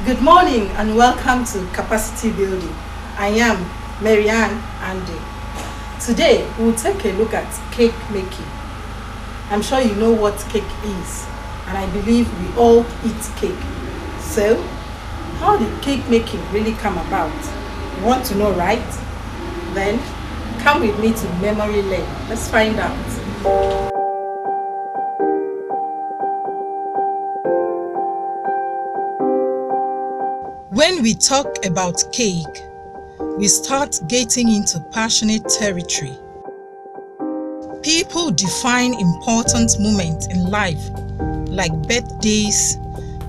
Good morning and welcome to Capacity Building. I am Marianne Andy. Today we'll take a look at cake making. I'm sure you know what cake is, and I believe we all eat cake. So, how did cake making really come about? You want to know, right? Then come with me to memory lane. Let's find out. When we talk about cake, we start getting into passionate territory. People define important moments in life like birthdays,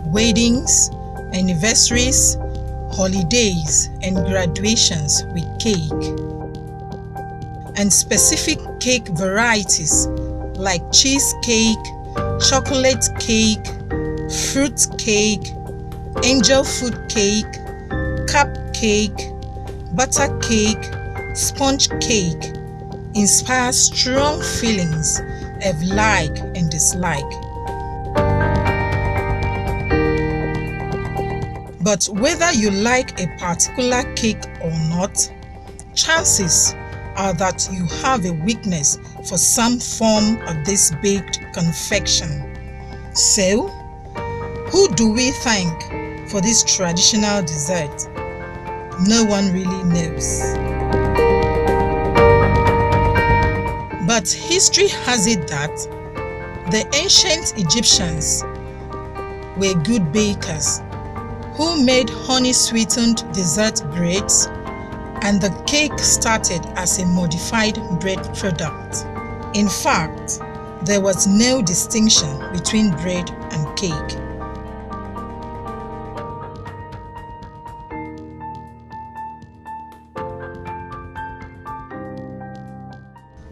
weddings, anniversaries, holidays, and graduations with cake. And specific cake varieties like cheesecake, chocolate cake, fruit cake, angel food cake, cupcake, butter cake, sponge cake inspire strong feelings of like and dislike. But whether you like a particular cake or not, chances are that you have a weakness for some form of this baked confection. So, who do we thank for this traditional dessert? No one really knows. But history has it that the ancient Egyptians were good bakers who made honey-sweetened dessert breads, and the cake started as a modified bread product. In fact, there was no distinction between bread and cake.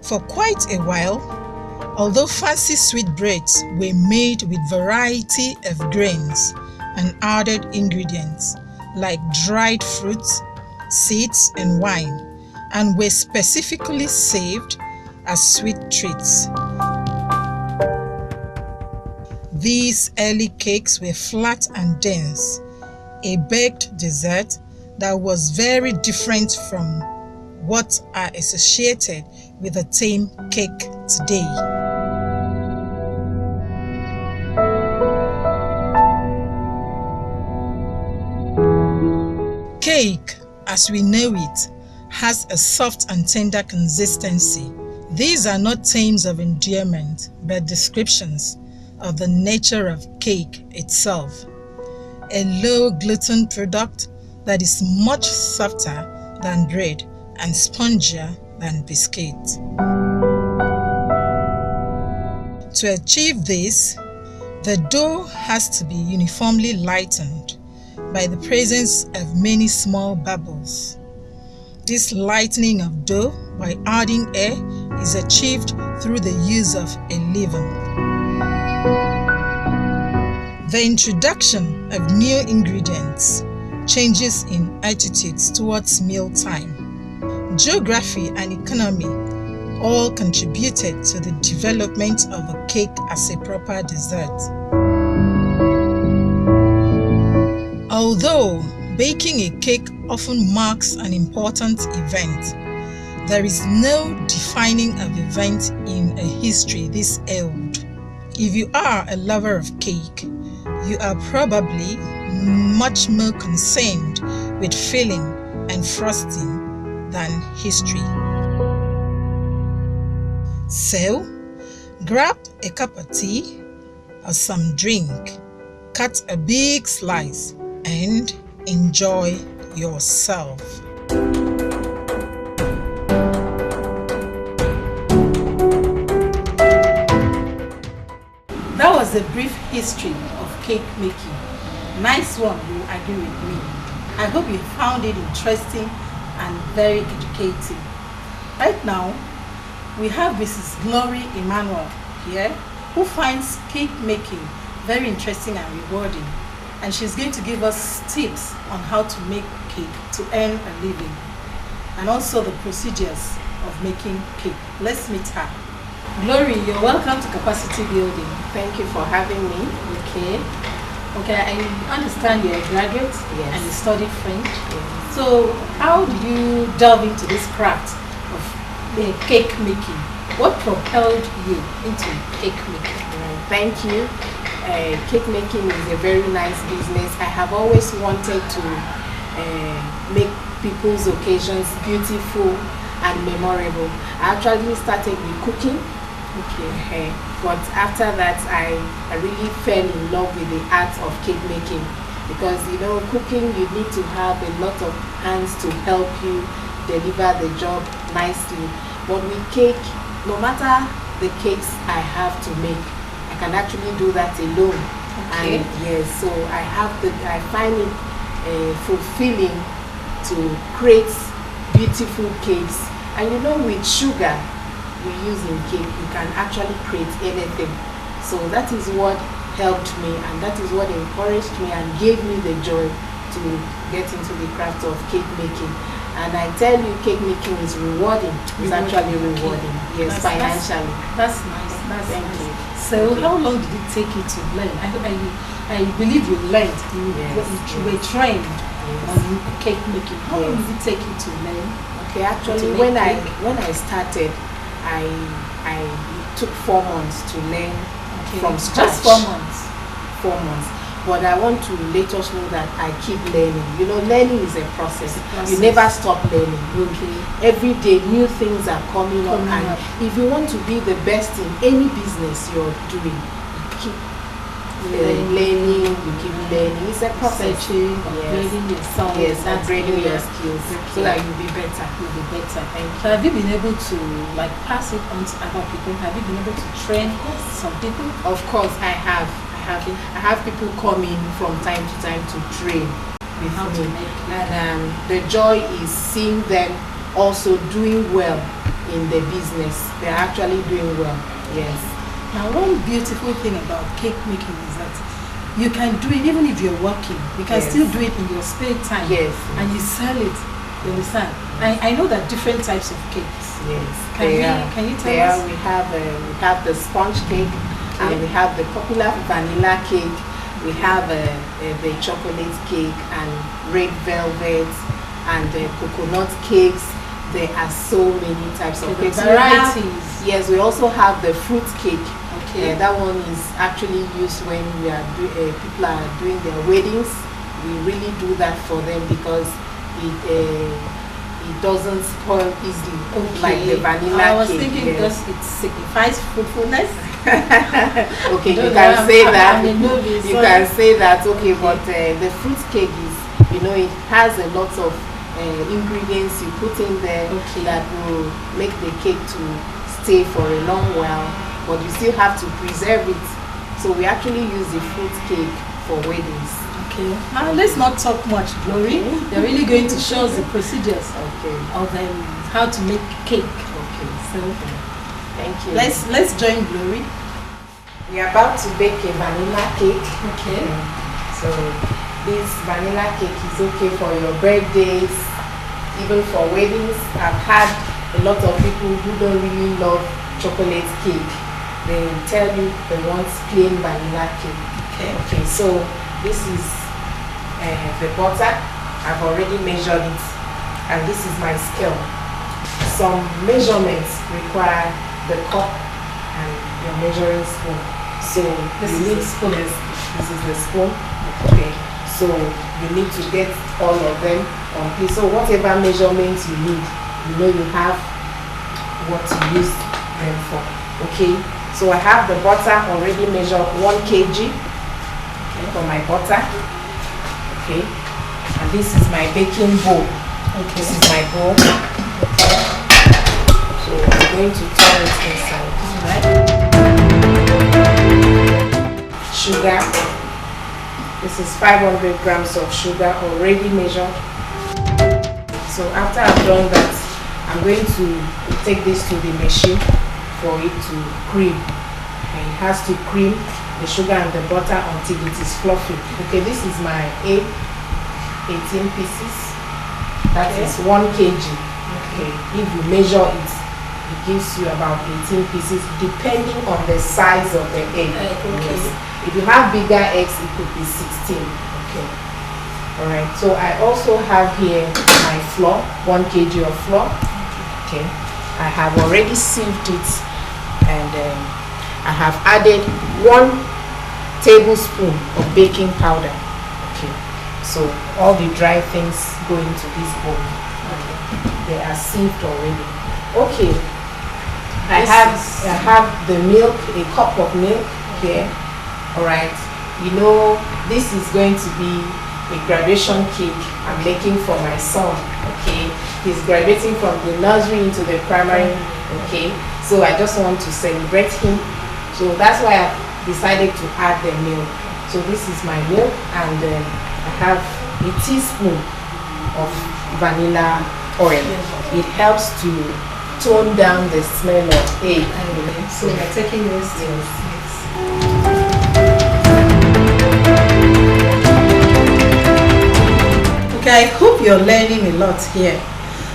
For quite a while, although fancy sweetbreads were made with variety of grains and added ingredients like dried fruits, seeds, and wine, and were specifically saved as sweet treats. These early cakes were flat and dense, a baked dessert that was very different from what are associated with the tame cake today. Cake, as we know it, has a soft and tender consistency. These are not terms of endearment, but descriptions of the nature of cake itself. A low-gluten product that is much softer than bread and spongier than biscuit. To achieve this, the dough has to be uniformly lightened by the presence of many small bubbles. This lightening of dough by adding air is achieved through the use of a leaven. The introduction of new ingredients changes in attitudes towards mealtime. Geography and economy all contributed to the development of a cake as a proper dessert. Although baking a cake often marks an important event, there is no defining of event in a history this old. If you are a lover of cake, you are probably much more concerned with filling and frosting than history. So, grab a cup of tea or some drink, cut a big slice, and enjoy yourself. That was a brief history of cake making. Nice one, you agree with me. I hope you found it interesting and very educative. Right now, we have Mrs. Glory Emmanuel here, who finds cake making very interesting and rewarding. And she's going to give us tips on how to make cake to earn a living, and also the procedures of making cake. Let's meet her. Glory, you're welcome to Capacity Building. Thank you for having me. Okay. Okay, I understand you're a graduate and you studied French. Yes. So how did you delve into this craft of cake making? What propelled you into cake making? Thank you. Cake making is a very nice business. I have always wanted to make people's occasions beautiful and memorable. I actually started with cooking. Okay. But after that, I really fell in love with the art of cake making, because cooking, you need to have a lot of hands to help you deliver the job nicely. But with cake, no matter the cakes I have to make, I can actually do that alone. Okay. And yes, so I find it fulfilling to create beautiful cakes. And with sugar we use in cake, you can actually create anything. So that is what helped me, and that is what encouraged me and gave me the joy to get into the craft of cake making. And I tell you, cake making is rewarding. It's actually rewarding. Yes, financially. That's nice. Thank you. So how long did it take you to learn? I believe you learned. You were trained on cake making. How long did it take you to learn? Okay, actually, when I started, I took 4 months to learn from scratch. Just 4 months. 4 months. But I want to let us know that I keep learning. Learning is a process. You never stop learning. Okay. Every day new things are coming up, and if you want to be the best in any business you're doing, you keep learning, you keep learning. It's a process. Upgrading yourself. Yes, upgrading your skills so that you'll be better. You'll be better. So have you been able to pass it on to other people? Have you been able to train some people? Of course, I have. I have people coming from time to time to train with me, and the joy is seeing them also doing well in the business. They're actually doing well. Yes. Now, one beautiful thing about cake making is that you can do it even if you're working. You can still do it in your spare time. Yes. And you sell it. You understand? I know that different types of cakes. Yes. Can you tell us? We have the sponge cake. And we have the popular vanilla cake, we have the chocolate cake and red velvet and coconut cakes. There are so many types of cakes. Varieties. Yes, we also have the fruit cake. Okay. That one is actually used when we are people are doing their weddings. We really do that for them because it doesn't spoil easily like the vanilla cake. I was thinking because it signifies fruitfulness. Okay, you can say that. You can say that. Okay, but the fruit cake is, it has a lot of ingredients you put in there that will make the cake to stay for a long while, but you still have to preserve it. So we actually use the fruit cake for weddings. Okay. Now let's not talk much, Glory. They're really going to show us the procedures of how to make cake. Okay. So thank you. Let's join Glory. We are about to bake a vanilla cake. Okay. So this vanilla cake is okay for your birthdays, even for weddings. I've had a lot of people who don't really love chocolate cake. They tell you they want plain vanilla cake. Okay. So this is the butter. I've already measured it, and this is my scale. Some measurements require the cup and your measuring spoon. So this is the spoon. This is the spoon. Okay. So you need to get all of them on place. So whatever measurements you need, you have what to use them for. Okay. So I have the butter already measured 1 kg for my butter. Okay. And this is my baking bowl. Okay. This is my bowl. So I'm going to turn it inside. Right. Sugar. This is 500 grams of sugar already measured. So after I've done that, I'm going to take this to the machine for it to cream. And it has to cream the sugar and the butter until it is fluffy. Okay, this is my 18 pieces. That is 1 kg. Okay, if you measure it, it gives you about 18 pieces depending on the size of the egg. Okay. Yes. If you have bigger eggs, it could be 16. Okay. All right. So I also have here my flour, 1 kg of flour. Okay. I have already sieved it, and I have added 1 tablespoon of baking powder. Okay. So all the dry things go into this bowl. Okay. They are sieved already. Okay. I have the milk, a cup of milk here. All right. You know, this is going to be a graduation cake I'm making for my son. Okay. He's graduating from the nursery into the primary. Okay. So I just want to celebrate him. So that's why I decided to add the milk. So this is my milk, and I have a teaspoon of vanilla oil. It helps to tone down the smell of egg. So we're taking this. Yes. Okay, I hope you're learning a lot here.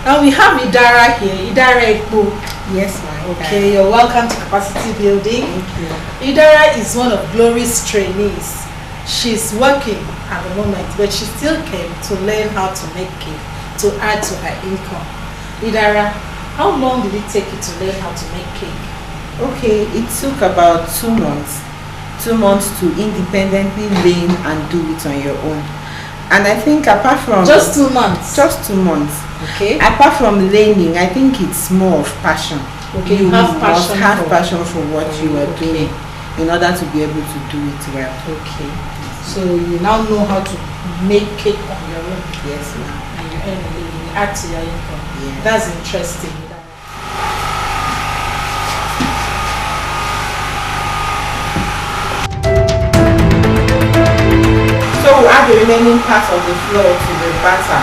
Now we have Idara here. Idara Ekpo. Yes, ma'am. Okay, you're welcome to Capacity Building. Thank you. Idara is one of Glory's trainees. She's working at the moment, but she still came to learn how to make cake to add to her income. Idara, how long did it take you to learn how to make cake? Okay, it took about 2 months. 2 months to independently learn and do it on your own. And I think apart from... Just 2 months? Just 2 months. Okay. Apart from learning, I think it's more of passion. Okay, you have must have for passion for what you are doing in order to be able to do it well. Okay. So you now know how to make cake on your own. Yes, ma'am. And you earn a living, you add to your income. Yes. That's interesting. So we'll add the remaining part of the flour to the batter.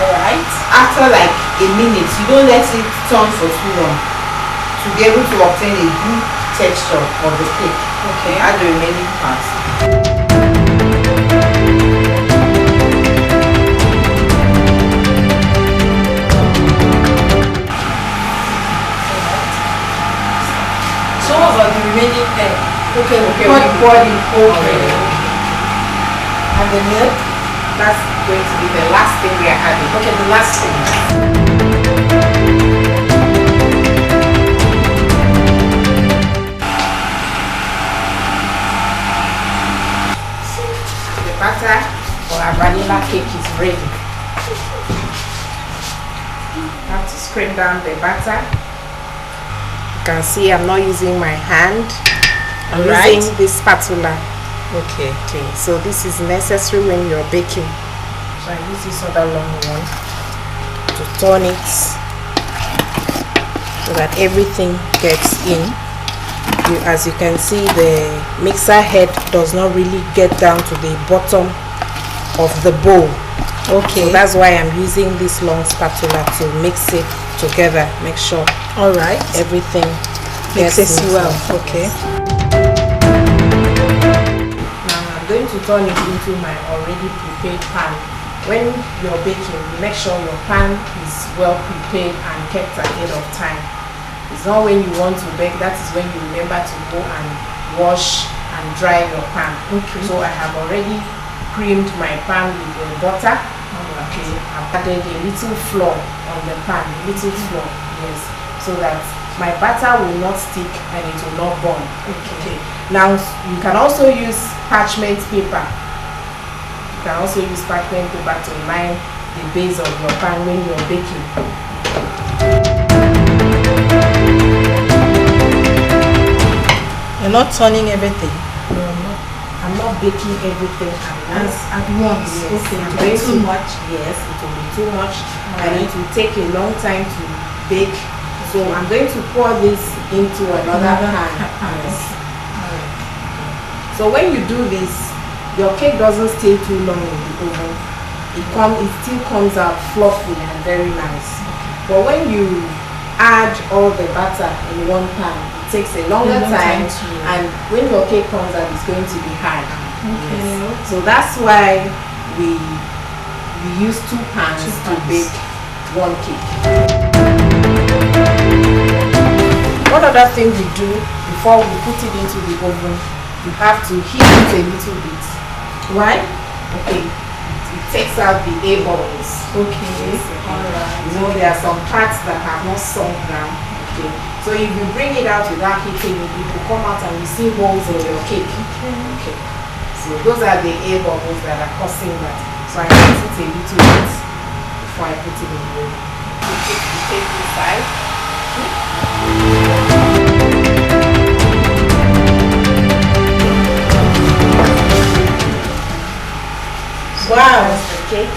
Alright. After like a minute, you don't let it turn for too long to be able to obtain a good texture of the cake. Okay. Add the remaining part. So what about the remaining egg? Okay, Pour the okay. And the milk? That's going to be the last thing we are adding. Okay, the last thing. The batter for our vanilla cake is ready. You have to scrape down the batter. You can see I'm not using my hand. I'm Alright. using this spatula. Okay. Okay, so this is necessary when you're baking. So I use this other long one to turn it so that everything gets in. As you can see, the mixer head does not really get down to the bottom of the bowl. Okay. So that's why I'm using this long spatula to mix it together. Make sure Alright. everything Mixes gets well. mixed. Okay. I'm going to turn it into my already prepared pan. When you're baking, make sure your pan is well prepared and kept ahead of time. It's not when you want to bake, that is when you remember to go and wash and dry your pan. Okay. So I have already creamed my pan with the butter. Okay. I've added a little flour on the pan, a little flour, yes, so that my butter will not stick and it will not burn. Okay. Now you can also use parchment paper. You can also use parchment paper to line the base of your pan when you're baking. You're not turning everything. No, I'm not baking everything At once. Yes. Okay. I'm It's going too to- much. Yes, it will be too much and Alright. it will take a long time to bake. So I'm going to pour this into another pan. Yes. Alright. So when you do this, your cake doesn't stay too long in the oven. It still comes out fluffy and very nice. But when you add all the butter in one pan, it takes a longer long time, time to- and when your cake comes out, it's going to be hard. Okay. Yes. So that's why we use 2 pans Two to pans. bake one cake. One other thing we do before we put it into the oven you have to heat it a little bit. Why? Okay, it takes out the air bubbles. Okay. Alright. You know, there are some parts that have not sunk down. Okay. So if you bring it out without heating it, it will come out and you see holes in your cake. Okay. So those are the air bubbles that are causing that. So I heat it a little bit before I put it in the oven. You take the cake inside. Wow. That's the cake.